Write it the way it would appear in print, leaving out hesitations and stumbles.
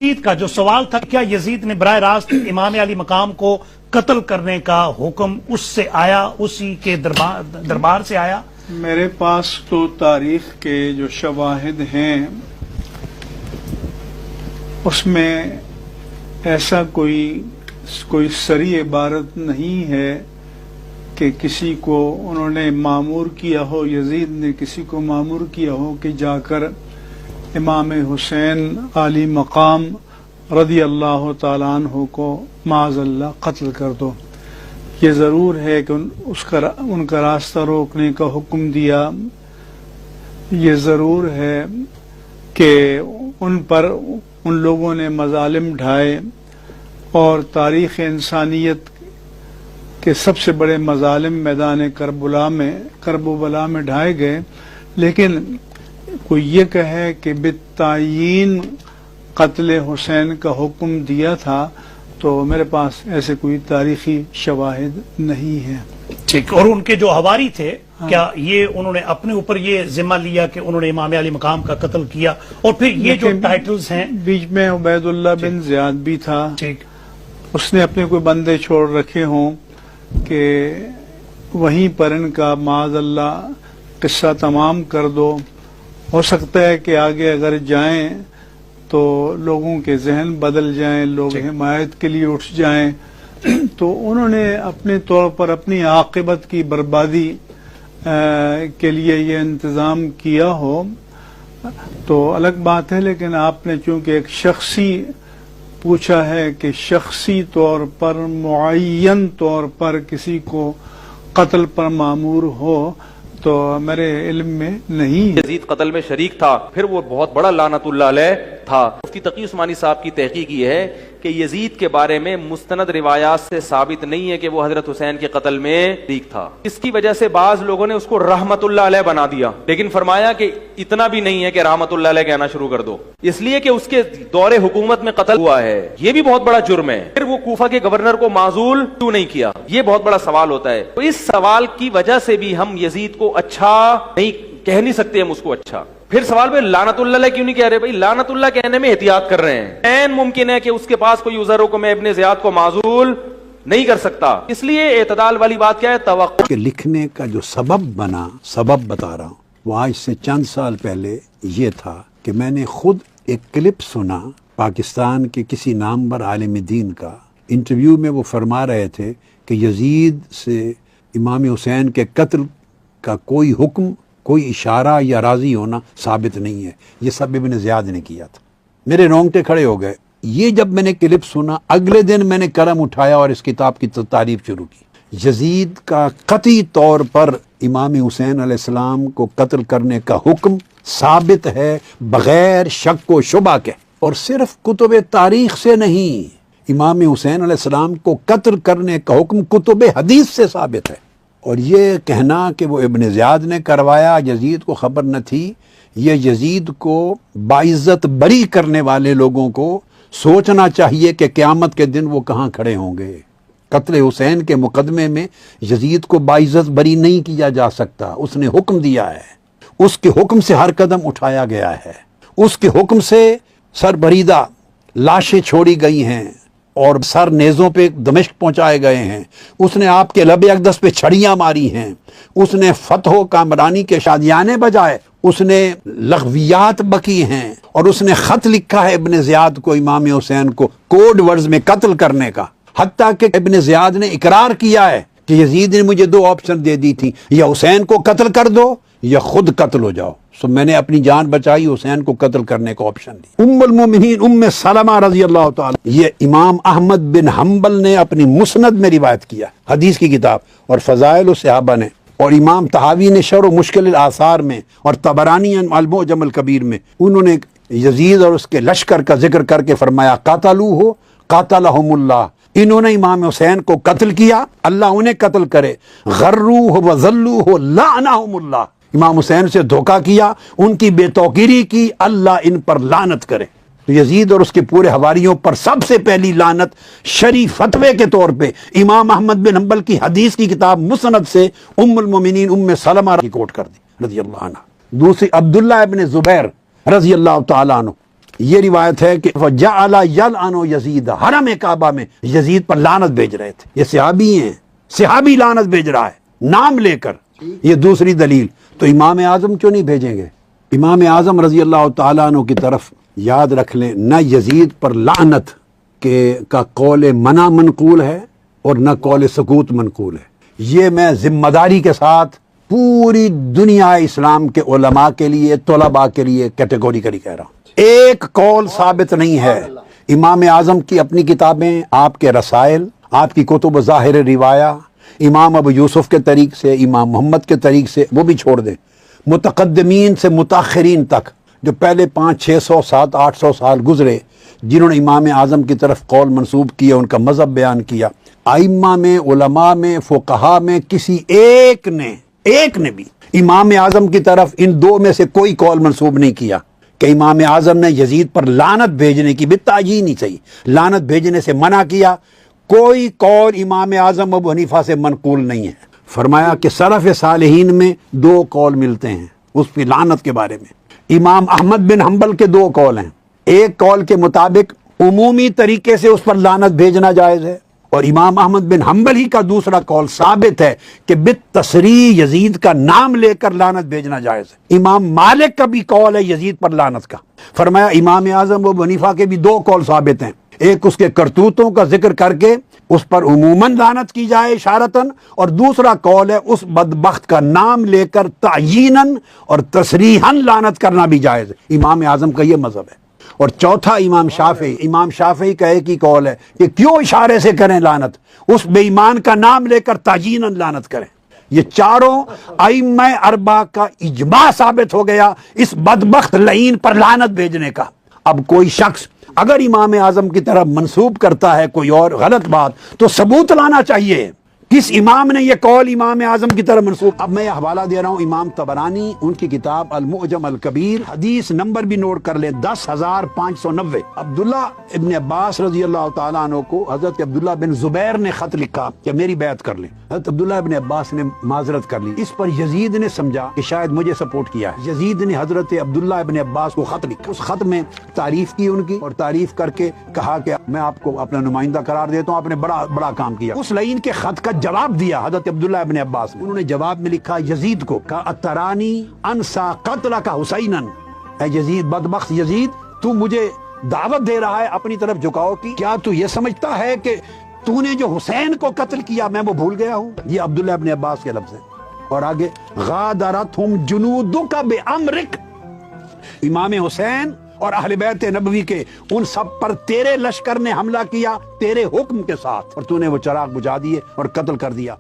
Yazid का जो सवाल था, क्या यजीद ने बराह रास्त इमाम अली मकाम को कत्ल करने का हुक्म उससे आया, उसी के दरबार से आया? मेरे पास तो तारीख के जो शवाहिद हैं उसमें ऐसा कोई सरी इबारत नहीं है कि किसी को उन्होंने मामूर किया हो, यजीद ने किसी को मामूर किया हो कि जाकर इमाम हुसैन आली मकाम रदी अल्लाह ताला अन्हु को माज़अल्लाह कत्ल कर दो। ये ज़रूर है कि उनका रास्ता रोकने का हुक्म दिया। ये ज़रूर है कि उन लोगों ने मज़ालिम ढाए और तारीख़ इंसानियत के सबसे बड़े मज़ालिम मैदान करबला में ढाए गए। लेकिन कोई ये कहे कि बित्तायीन कत्ल हुसैन का हुक्म दिया था, तो मेरे पास ऐसे कोई तारीखी शवाहिद नहीं है। ठीक। और उनके जो हवारी थे, क्या ये उन्होंने अपने ऊपर ये जिम्मा लिया कि उन्होंने इमाम अली मकाम का कत्ल किया? और फिर ये जो टाइटल्स हैं, बीच में उबैदुल्लाह बिन ज़ियाद भी था। ठीक। उसने अपने कोई बंदे छोड़ रखे हों कि वहीं पर इनका माज़अल्लाह किस्सा तमाम कर दो। हो सकता है कि आगे अगर जाएं तो लोगों के जहन बदल जाएं, लोग हिमायत के लिए उठ जाएं, तो उन्होंने अपने तौर पर अपनी आक़िबत की बर्बादी के लिए ये इंतज़ाम किया हो तो अलग बात है। लेकिन आपने चूंकि एक शख्सी पूछा है कि शख्सी तौर पर मुअय्यन तौर पर किसी को कत्ल पर मामूर हो, तो मेरे इल्म में नहीं। यजीद कत्ल में शरीक था, फिर वो बहुत बड़ा लानतुल्लाह अलैह था। मुफ्ती तकी उस्मानी साहब की तहकीक ये है कि यजीद के बारे में मुस्तनद रिवायात से साबित नहीं है कि वो हजरत हुसैन के कत्ल में शरीक था। इसकी वजह से बाज लोगों ने उसको रहमतुल्लाह अलैह बना दिया, लेकिन फरमाया कि इतना भी नहीं है कि रहमतुल्लाह अलैह कहना शुरू कर दो, इसलिए कि उसके दौरे हुकूमत में कत्ल हुआ है। ये भी बहुत बड़ा जुर्म है। फिर वो कूफा के गवर्नर को माजूल क्यों नहीं किया, ये बहुत बड़ा सवाल होता है। तो इस सवाल की वजह से भी हम यजीद को अच्छा नहीं कह नहीं सकते, हम उसको अच्छा। फिर सवाल पे लानतुल्लाह क्यों नहीं कह रहे? भाई लानतुल्लाह कहने में एहतियात कर रहे हैं। ऐन मुमकिन है कि उसके पास कोई उज़र हो, मैं इब्ने ज़ियाद को माजूल नहीं कर सकता। इसलिए एतदाल वाली बात क्या है, तवक्कुल के लिखने का जो सबब बना, सबब बता रहा हूँ, वो आज से चंद साल पहले ये था कि मैंने खुद एक क्लिप सुना पाकिस्तान के किसी नामवर आलिम दीन का। इंटरव्यू में वो फरमा रहे थे कि यजीद से इमाम हुसैन के कत्ल का कोई हुक्म, कोई इशारा या राजी होना साबित नहीं है। ये सब इब्ने ज़ियाद ने किया था। मेरे रोंगटे खड़े हो गए। ये जब मैंने क्लिप सुना, अगले दिन मैंने कलम उठाया और इस किताब की तारीफ शुरू की। यजीद का कतई तौर पर इमाम हुसैन अलैहिस्सलाम को कत्ल करने का हुक्म साबित है बगैर शक व शुबा के, और सिर्फ कुतुब तारीख से नहीं, इमाम हुसैन अलैहिस्सलाम को कत्ल करने का हुक्म कुतुब हदीस से साबित है। और ये कहना कि वो इब्ने ज़ियाद ने करवाया, यजीद को खबर न थी, ये यजीद को बाइज्जत बरी करने वाले लोगों को सोचना चाहिए कि क़यामत के दिन वो कहाँ खड़े होंगे। कत्ल हुसैन के मुकदमे में यजीद को बाइज्जत बरी नहीं किया जा सकता। उसने हुक्म दिया है, उसके हुक्म से हर कदम उठाया गया है, उसके हुक्म से सरबरीदा लाशें छोड़ी गई हैं और सर नेज़ों पे दमिश्क पहुंचाए गए हैं। उसने आपके लबे अक़दस पे छड़ियां मारी हैं। उसने फतहो कामरानी के शादियाने बजाए उसने लग़वियात बकी हैं, और उसने ख़त लिखा है इब्ने ज़ियाद को, इमाम हुसैन को कोड वर्ड्स में कत्ल करने का। हत्ता कि इब्ने ज़ियाद ने इकरार किया है कि यजीद ने मुझे दो ऑप्शन दे दी थी, या हुसैन को कत्ल कर दो या खुद कत्ल हो जाओ। सो मैंने अपनी जान बचाई, हुसैन को कत्ल करने का ऑप्शन दी। उम्मुल मोमिनीन उम्मे सलमा रज़ी अल्लाह ताला, ये इमाम अहमद बिन हम्बल ने अपनी मुस्नद में रिवायत किया, हदीस की किताब, और फ़ज़ाइल सहाबा ने, और इमाम तहावी ने शर मुश्किल आसार में, और तबरानी अल-मुअजम अल-कबीर में उन्होंने यजीद और उसके लश्कर का जिक्र करके फरमाया कातलूहु कातलहुमुल्लाह, इन्होंने इमाम हुसैन को कत्ल किया, अल्लाह उन्हें कत्ल करे। गर्रूहु व ज़ल्लूहु लानहुमुल्लाह, इमाम हुसैन से धोखा किया, उनकी बेतौकीरी की, अल्लाह इन पर लानत करे। तो यजीद और उसके पूरे हवारियों पर सबसे पहली लानत शरी फतवे के तौर पे इमाम अहमद बिन हम्बल की हदीस की किताब मुसनद से उम्मुल मोमिनीन उम्मे सलमा की कोट कर दी रज़ी अल्लाह अन्हा। दूसरी अब्दुल्लाह इब्न ज़ुबैर रज़ी अल्लाह तआला अन्हु, یہ روایت ہے کہ فجعل یلعن یزید، حرم کعبہ میں یزید پر لعنت بھیج رہے تھے. یہ صحابی ہیں، صحابی لعنت بھیج رہا ہے نام لے کر. یہ دوسری دلیل. تو امام اعظم کیوں نہیں بھیجیں گے؟ امام اعظم رضی اللہ تعالیٰ عنہ کی طرف یاد رکھ لیں، نہ یزید پر لعنت کا قول منع منقول ہے اور نہ قول سکوت منقول ہے. یہ میں ذمہ داری کے ساتھ پوری دنیا اسلام کے علماء کے لیے، طلباء کے لیے کیٹیگوریکلی کہہ رہا ہوں. ایک قول ثابت نہیں ہے. امام اعظم کی اپنی کتابیں، آپ کے رسائل، آپ کی کتب ظاہر روایہ، امام ابو یوسف کے طریق سے، امام محمد کے طریق سے، وہ بھی چھوڑ دیں، متقدمین سے متاخرین تک جو پہلے 500 600 700 800 سال گزرے جنہوں نے امام اعظم کی طرف قول منسوب کیا، ان کا مذہب بیان کیا، ائمہ میں، علماء میں، فقہا میں کسی ایک نے بھی امام اعظم کی طرف ان دو میں سے کوئی قول منسوب نہیں کیا کہ امام اعظم نے یزید پر لعنت بھیجنے کی بالتعیین ہی صحیح لعنت بھیجنے سے منع کیا. کوئی قول امام اعظم ابو حنیفہ سے منقول نہیں ہے. فرمایا کہ سلف صالحین میں 2 قول ملتے ہیں اس پہ لعنت کے بارے میں. امام احمد بن حنبل کے 2 قول ہیں. ایک قول کے مطابق عمومی طریقے سے اس پر لعنت بھیجنا جائز ہے، اور امام احمد بن حنبل ہی کا دوسرا قول ثابت ہے کہ بالتصریح یزید کا نام لے کر لعنت بھیجنا جائز ہے. امام مالک کا بھی قول ہے یزید پر لعنت کا. فرمایا امام اعظم ابو حنیفہ کے بھی 2 قول ثابت ہیں. ایک اس کے کرتوتوں کا ذکر کر کے اس پر عموماً لعنت کی جائے اشارتاً، اور دوسرا قول ہے اس بدبخت کا نام لے کر تعییناً اور تصریحاً لعنت کرنا بھی جائز ہے. امام اعظم کا یہ مذہب ہے. اور چوتھا امام شافعی کا ایک ہی قول ہے کہ کیوں اشارے سے کریں لعنت، اس بے ایمان کا نام لے کر تعییناً لعنت کریں. یہ چاروں ائمہ اربعہ کا اجماع ثابت ہو گیا اس بدبخت لعین پر لعنت بھیجنے کا. اب کوئی شخص اگر امام اعظم کی طرف منسوب کرتا ہے کوئی اور غلط بات تو ثبوت لانا چاہیے کس امام نے یہ قول امام اعظم کی طرف منسوب. اب میں یہ حوالہ دے رہا ہوں امام طبرانی، ان کی کتاب المعجم الکبیر، حدیث نمبر بھی نوٹ کر لیں 10590. عبداللہ ابن عباس رضی اللہ تعالیٰ عنہ کو حضرت عبداللہ بن زبیر نے خط لکھا کہ میری بیعت کر لیں. حضرت عبداللہ ابن عباس نے معذرت کر لی. اس پر یزید نے سمجھا کہ شاید مجھے سپورٹ کیا ہے. یزید نے حضرت عبداللہ ابن عباس کو خط لکھا. اس خط میں تعریف کی ان کی، اور تعریف کر کے کہا کہ میں آپ کو اپنا نمائندہ قرار دیتا ہوں، آپ نے بڑا کام کیا. اس لعین کے خط کا جواب دیا حضرت عبداللہ ابن عباس نے. انہوں نے جواب میں لکھا یزید کو کہ اترانی انسا قتل کا حسینن، اے یزید، بدبخت یزید، تو مجھے دعوت دے رہا ہے اپنی طرف جھکاؤ کی، کیا تو یہ سمجھتا ہے کہ تو نے جو حسین کو قتل کیا میں وہ بھول گیا ہوں؟ یہ عبداللہ ابن عباس کے لفظ ہیں. اور آگے غادرتہم جنودک بامرک، امام حسین اور اہل بیت نبوی کے ان سب پر تیرے لشکر نے حملہ کیا تیرے حکم کے ساتھ، اور تو نے وہ چراغ بجھا دیے اور قتل کر دیا.